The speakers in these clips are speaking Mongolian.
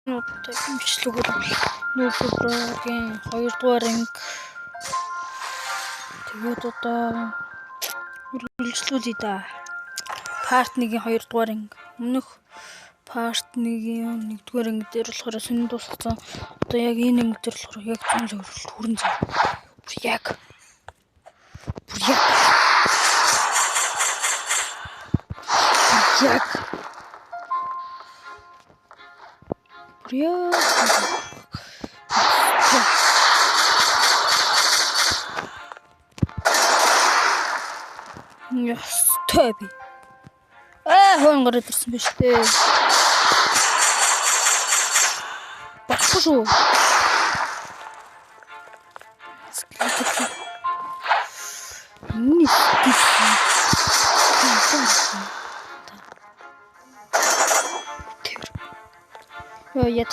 Имчлэгүүд Нүүброгийн 2 дугаар анги. Тэгээд одоо үргэлжлүүлээ да. Part 1-ийн 2 дугаар анги. Өмнөх Part 1-ийн 1 дугаар анги дээр болохоор сонин дууссан. Одоо яг энэ анги дээр болохоор яг зөв хүрэн зав. Яг ястай би. Хон гараад ирсэн биз дээ. Багш шүү. Я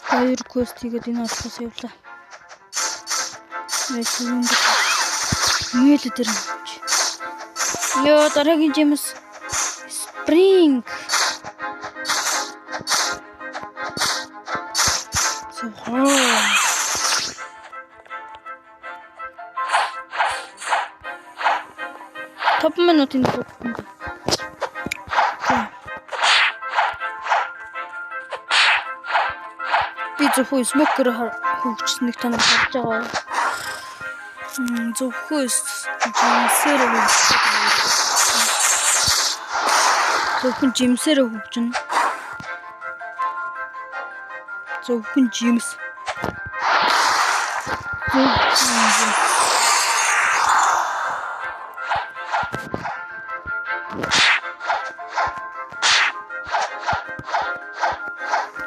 хоёр квест хийгээд энэ алхаас явлаа. Мэйл дээр нэмж. Ёо дараагийн жимс Spring. Топ минутын бүгд. Би зөвхөн смокер хөгжснэг танаар харж байгаа. Зөвхөн жимсээр хөгжнө. Зөвхөн жимс.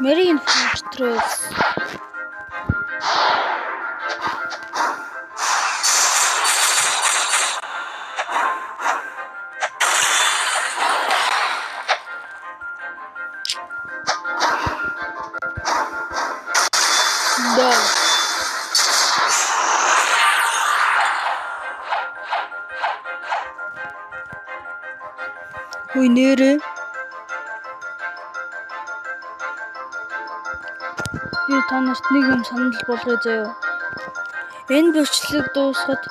Marine Fortress. Да. Ой нэрэ. Би танарт нэг юм санал болгоё заяа. Энэ бичлэг дуусахад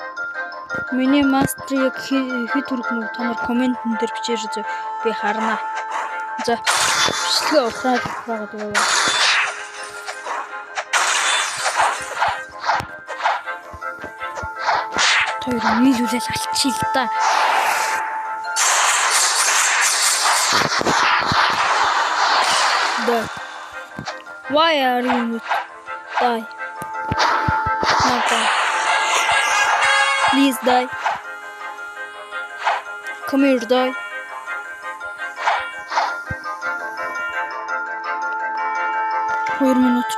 миний мастрыг хэд хүргэнэ та нар комментэн дээр бичээрэй заяа. Би харна. За бичлэгээ ухраад байгаа. Тэр нийлүүлэл алчил та. Да. Why are you not die? Not die. Please die. Come here, die. Four minutes.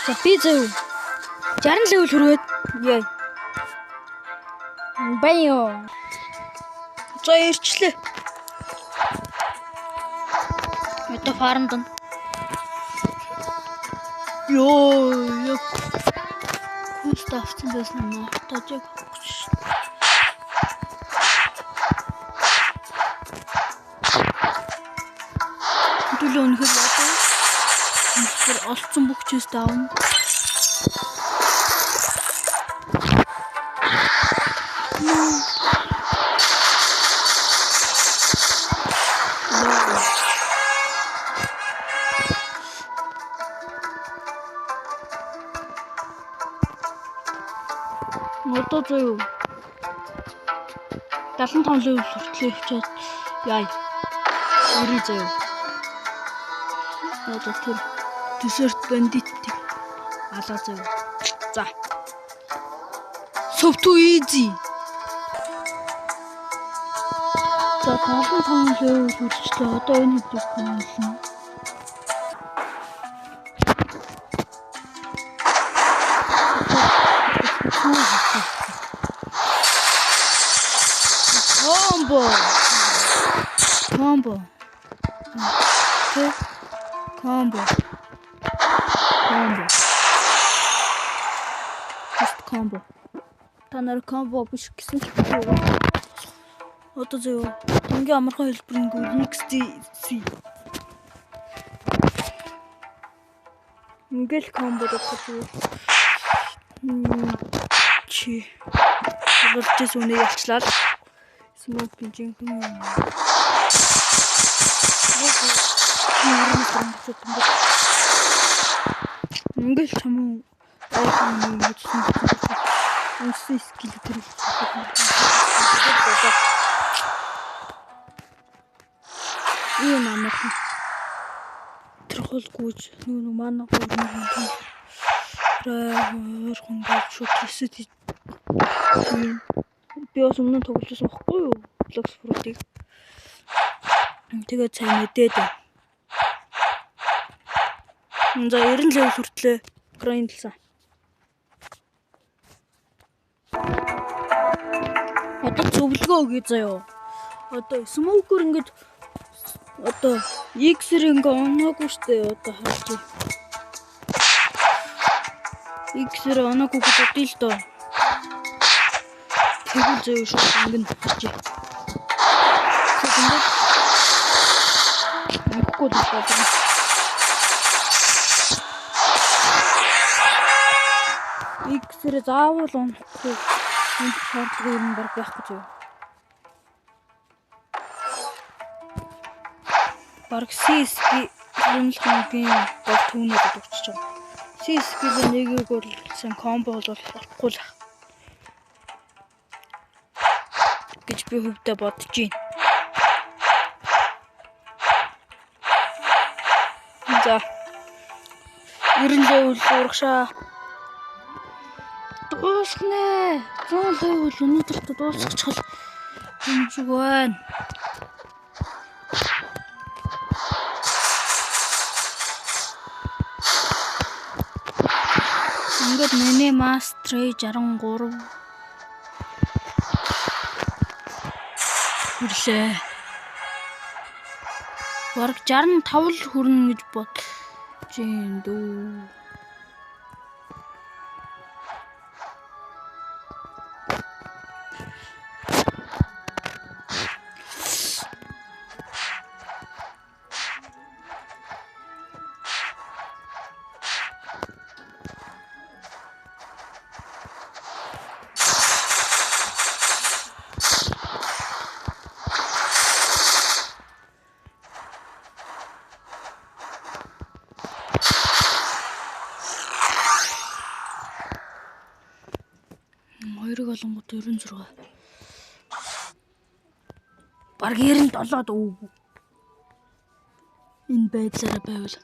За пизza. 60 левел хүрээд яа. Баяо. За ирчлээ. Ото фармд. Ёо. Куст авсан байсан юм аа. Тажиг. Түлээ өнөхөд яатаа. Тэр олцсон бүх чист аавна. Одоо зөө 75 левел хүртлээ явчаад яа. Өрөө зөө. Одоо тэр десерт бандитыг алаа зөө. За. So too easy. За 75 левел хүрчлээ. Одоо энэ хэдийг хөндлөн. Combo. Okay. Combo. комбо. Та нар комбо биш гэсэн ч одоо зөө хамгийн амархан хэлбэр нь XDC. Ингээл комбо дутчих. Чи болчихс үнэ явчлаа. Smoke жинхэнэ. Ингээл чамуу айхан мэдсэн. Үнсэн скил тэр. Ийм амархан. Трохолгүйж нүг манай гоо раахан гэж шүтсэд би бас өмнө тоглосон байхгүй юу? Blox Fruit-ийг. Тэгээд сайн мэдээд. За 90 level хүртлээ грайндлсан. Одоо зөвлөгөө өгье заяа. Одоо smoker ингэж одоо X-эр ингээ оноогүй штэ одоо харж. X-эр оноогүй гэж бодъё л доо. Тэгвэл зөө шүү ингэ харж. Тэгвэл ихгүй даа. X-эр заавал онохгүй. Энд шаардлага юм баг байхгүй зөө. Бараг CSG-ийн гол түүнээд өгч байгаа. CSG-ийн нэгийг бол сан комбо бол болохгүй л гэж би хөвдө бодож байна. За 90 level урагшаа. Дуусгнэ. 100 level өнөөдөрт дуусчихвол юм шиг байна. Ингээд миний Mastery 63 хүрлээ. Бараг 65 л хүрнэ гэж бодож байна дөө. Хоёрыг олонгууд 96. Бараг 97 дөө. Энэ байдлаараа байвал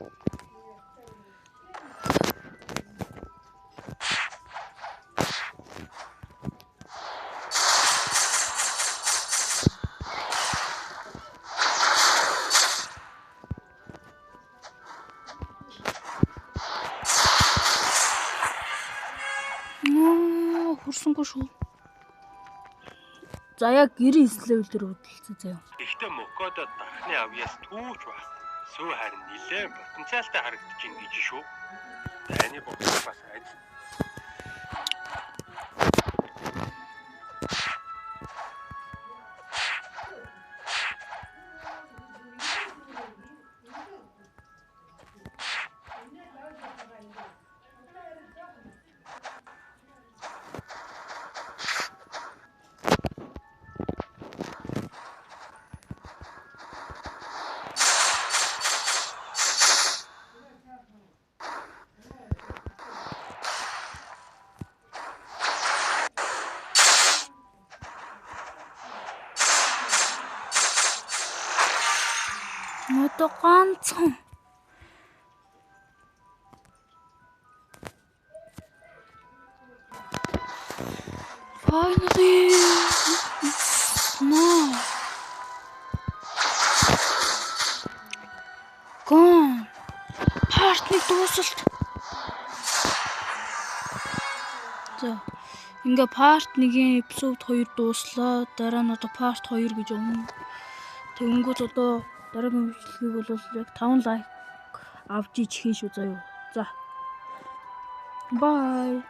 хурсангүй шүү. За яг 99 level дээр хөдөлсөн заяа. Ихтэй мөкодод дарахны авьяас түүч байх. Сүү харин нилээн потенциалтай харагдаж ин гэж шүү. Таны бохоо бас айц. Одоо ганцхан finally no гон партны дуусалт. За ингээ part 1-ийн эпизод 2 дууслаа. Дараа нь одоо part 2 гэж өгнө. Тэгэнгүүт одоо дараагийн бичлэгийг бол яг 5 лайк авч ич хийн шүү заяа. За. Bye.